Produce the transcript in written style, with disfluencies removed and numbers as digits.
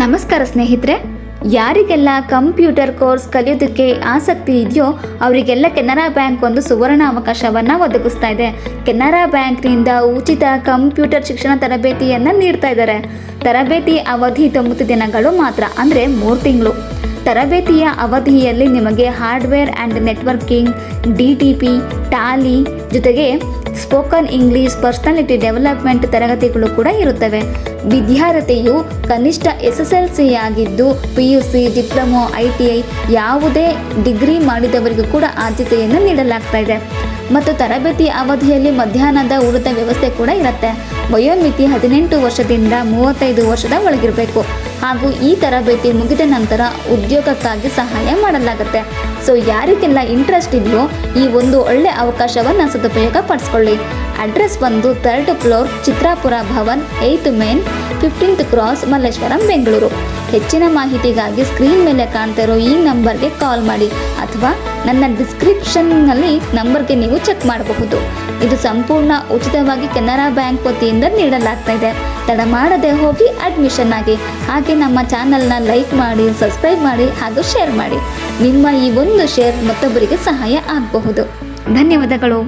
ನಮಸ್ಕಾರ ಸ್ನೇಹಿತರೆ, ಯಾರಿಗೆಲ್ಲ ಕಂಪ್ಯೂಟರ್ ಕೋರ್ಸ್ ಕಲಿಯೋದಕ್ಕೆ ಆಸಕ್ತಿ ಇದೆಯೋ ಅವರಿಗೆಲ್ಲ ಕೆನರಾ ಬ್ಯಾಂಕ್ ಒಂದು ಸುವರ್ಣ ಅವಕಾಶವನ್ನು ಒದಗಿಸ್ತಾ ಇದೆ. ಕೆನರಾ ಬ್ಯಾಂಕ್ನಿಂದ ಉಚಿತ ಕಂಪ್ಯೂಟರ್ ಶಿಕ್ಷಣ ತರಬೇತಿಯನ್ನು ನೀಡ್ತಾ ಇದ್ದಾರೆ. ತರಬೇತಿ ಅವಧಿ 90 ದಿನಗಳು ಮಾತ್ರ, ಅಂದರೆ 3 ತಿಂಗಳು. ತರಬೇತಿಯ ಅವಧಿಯಲ್ಲಿ ನಿಮಗೆ hardware and networking, DTP, tally ಜೊತೆಗೆ ಸ್ಪೋಕನ್ ಇಂಗ್ಲಿಷ್, ಪರ್ಸನಾಲಿಟಿ ಡೆವಲಪ್ಮೆಂಟ್ ತರಗತಿಗಳು ಕೂಡ ಇರುತ್ತವೆ. ವಿದ್ಯಾರ್ಥಿಯು ಕನಿಷ್ಠ SSLC ಆಗಿದ್ದು PUC, ಡಿಪ್ಲೊಮೊ, ITI ಯಾವುದೇ ಡಿಗ್ರಿ ಮಾಡಿದವರಿಗೂ ಕೂಡ ಆದ್ಯತೆಯನ್ನು ನೀಡಲಾಗ್ತಾ ಇದೆ. ಮತ್ತು ತರಬೇತಿ ಅವಧಿಯಲ್ಲಿ ಮಧ್ಯಾಹ್ನದ ಊಟದ ವ್ಯವಸ್ಥೆ ಕೂಡ ಇರುತ್ತೆ. ವಯೋಮಿತಿ 18 ವರ್ಷದಿಂದ 35 ವರ್ಷದ ಒಳಗಿರಬೇಕು. ಹಾಗೂ ಈ ತರಬೇತಿ ಮುಗಿದ ನಂತರ ಉದ್ಯೋಗಕ್ಕಾಗಿ ಸಹಾಯ ಮಾಡಲಾಗುತ್ತೆ. ಸೊ ಯಾರಿಗೆಲ್ಲ ಇಂಟ್ರೆಸ್ಟ್ ಇದೆಯೋ ಈ ಒಂದು ಒಳ್ಳೆ ಅವಕಾಶವನ್ನು ಸದುಪಯೋಗ ಪಡಿಸ್ಕೊಳ್ಳಿ. ಅಡ್ರೆಸ್ ಬಂದು 3rd floor, Chitrapur Bhavan, 8th main, 15th cross, Malleshwaram, Bengaluru. ಹೆಚ್ಚಿನ ಮಾಹಿತಿಗಾಗಿ ಸ್ಕ್ರೀನ್ ಮೇಲೆ ಕಾಣ್ತಾ ಇರೋ ಈ ನಂಬರ್ಗೆ ಕಾಲ್ ಮಾಡಿ ಅಥವಾ ನನ್ನ ಡಿಸ್ಕ್ರಿಪ್ಷನ್ನಲ್ಲಿ ನಂಬರ್ಗೆ ನೀವು ಚೆಕ್ ಮಾಡಬಹುದು. ಇದು ಸಂಪೂರ್ಣ ಉಚಿತವಾಗಿ ಕೆನರಾ ಬ್ಯಾಂಕ್ ವತಿಯಿಂದ ನೀಡಲಾಗ್ತಾ ಇದೆ. ತಡ ಮಾಡದೆ ಹೋಗಿ ಅಡ್ಮಿಷನ್ ಆಗಿ. ಹಾಗೆ ನಮ್ಮ ಚಾನಲ್ನ ಲೈಕ್ ಮಾಡಿ, ಸಬ್ಸ್ಕ್ರೈಬ್ ಮಾಡಿ ಹಾಗೂ ಶೇರ್ ಮಾಡಿ. ನಿಮ್ಮ ಈ ಒಂದು ಶೇರ್ ಮತ್ತೊಬ್ಬರಿಗೆ ಸಹಾಯ ಆಗಬಹುದು. ಧನ್ಯವಾದಗಳು.